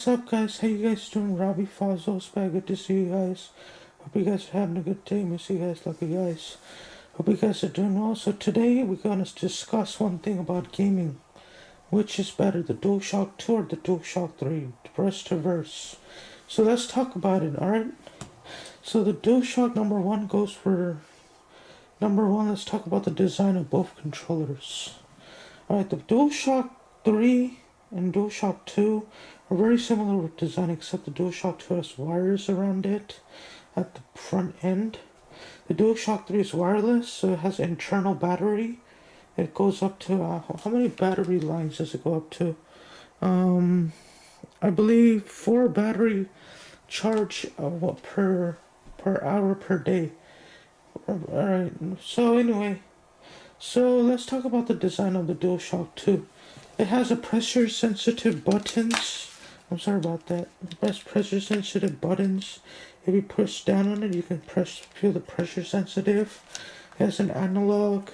What's up, guys? How you guys doing? Robbie Fazos back. Good to see you guys. Hope you guys are having a good day. Miss you guys, lucky guys. Hope you guys are doing well. So today we're gonna discuss one thing about gaming. Which is better, the DualShock 2 or the DualShock 3? Verse to verse. So let's talk about it, alright? So the DualShock number one goes for... Number one, let's talk about the design of both controllers. Alright, the DualShock 3 and DualShock 2 are very similar with design, except the DualShock 2 has wires around it at the front end. The DualShock 3 is wireless, so it has internal battery. It goes up to, how many battery lines does it go up to? I believe 4 battery charge per hour per day. Alright, so anyway, so let's talk about the design of the DualShock 2. It has a pressure sensitive buttons. I'm sorry about that. Best pressure sensitive buttons. If you push down on it, you can feel the pressure sensitive. It has an analog.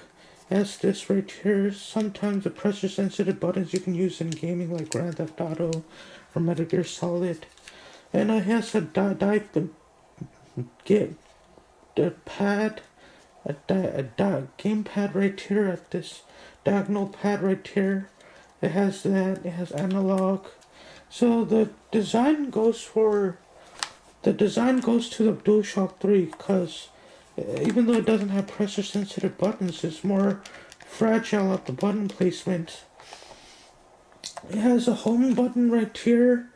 It has this right here. Sometimes the pressure sensitive buttons you can use in gaming like Grand Theft Auto or Metal Gear Solid. And it has a game pad right here at this diagonal pad right here. It has that. It has analog. So the design goes to the DualShock 3 because even though it doesn't have pressure sensitive buttons, it's more fragile at the button placement. It has a home button right here.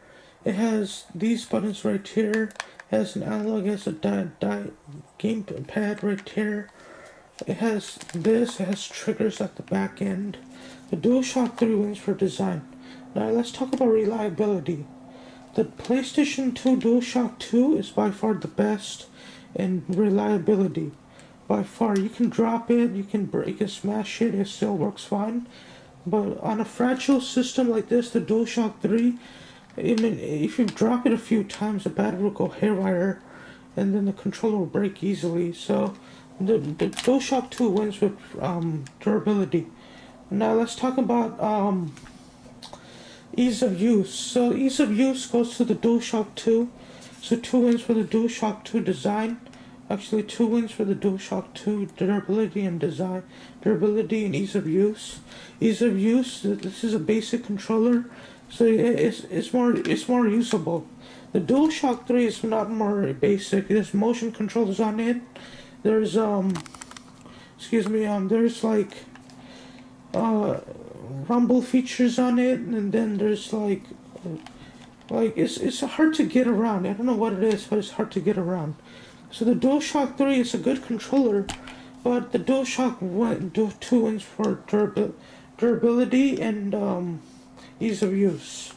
It has these buttons right here. It has an analog. It has a game pad right here. It has this. It has triggers at the back end. The DualShock 3 wins for design. Now let's talk about reliability. The PlayStation 2 DualShock 2 is by far the best in reliability. By far, you can drop it, you can break it, smash it, it still works fine. But on a fragile system like this, the DualShock 3, even if you drop it a few times, the battery will go haywire, and then the controller will break easily. So the DualShock 2 wins with durability. Now let's talk about ease of use. So ease of use goes to the DualShock 2. So 2 wins for the DualShock 2 design. Actually 2 wins for the DualShock 2 durability and design. Durability and ease of use. Ease of use, this is a basic controller. So it's more usable. The DualShock 3 is not more basic. There's motion controls on it. There's there's rumble features on it, and then there's it's hard to get around. I don't know what it is, but it's hard to get around. So the DualShock 3 is a good controller, but the DualShock 2 wins for durability and ease of use.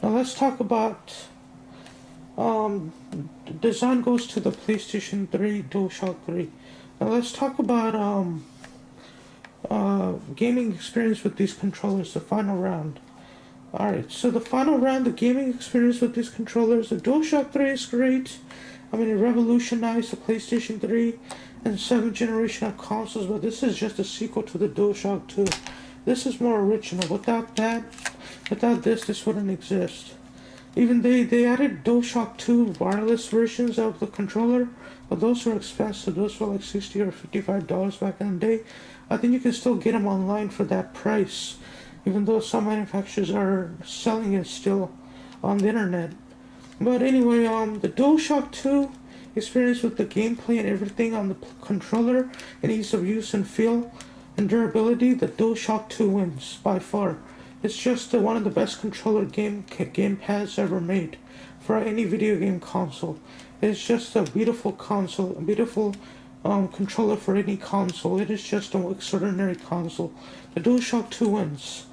Now let's talk about the design goes to the PlayStation 3 DualShock 3. Now let's talk about gaming experience with these controllers, the final round. Alright, so the final round, the gaming experience with these controllers, the DualShock 3 is great. I mean, it revolutionized the PlayStation 3 and 7th generation of consoles, but this is just a sequel to the DualShock 2. This is more original. Without this wouldn't exist. Even they added DualShock 2 wireless versions of the controller, but those were expensive. Those were like $60 or $55 back in the day. I think you can still get them online for that price, even though some manufacturers are selling it still on the internet. But anyway, the DualShock 2 experience with the gameplay and everything on the controller and ease of use and feel and durability, the DualShock 2 wins by far. It's just one of the best controller game pads ever made for any video game console. It's just a beautiful console, a beautiful controller for any console. It is just an extraordinary console. The DualShock 2 wins.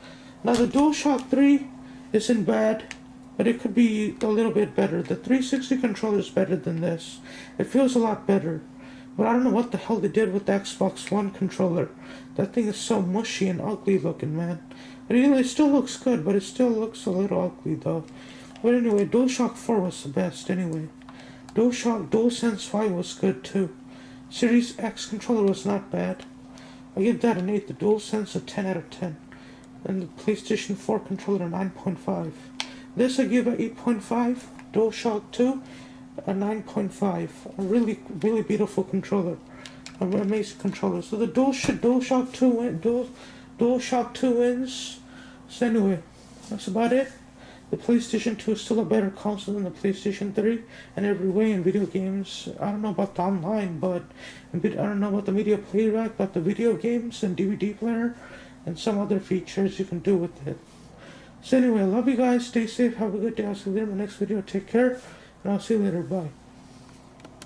Now the DualShock 3 isn't bad, but it could be a little bit better. The 360 controller is better than this. It feels a lot better. But I don't know what the hell they did with the Xbox One controller. That thing is so mushy and ugly looking, man. But anyway, it still looks good, but it still looks a little ugly though. But anyway, DualShock 4 was the best anyway. DualSense 5 was good too. Series X controller was not bad. I give that an 8. The DualSense a 10 out of 10. And the PlayStation 4 controller 9.5. This I give a 8.5. DualShock 2, a 9.5. A really, really beautiful controller. An amazing controller. So the DualShock 2 DualShock 2 wins. So anyway, that's about it. The PlayStation 2 is still a better console than the PlayStation 3 in every way in video games. I don't know about the online, but I don't know about the media playback, but the video games and DVD player and some other features you can do with it. So anyway, I love you guys. Stay safe. Have a good day. I'll see you later in the next video. Take care. And I'll see you later. Bye.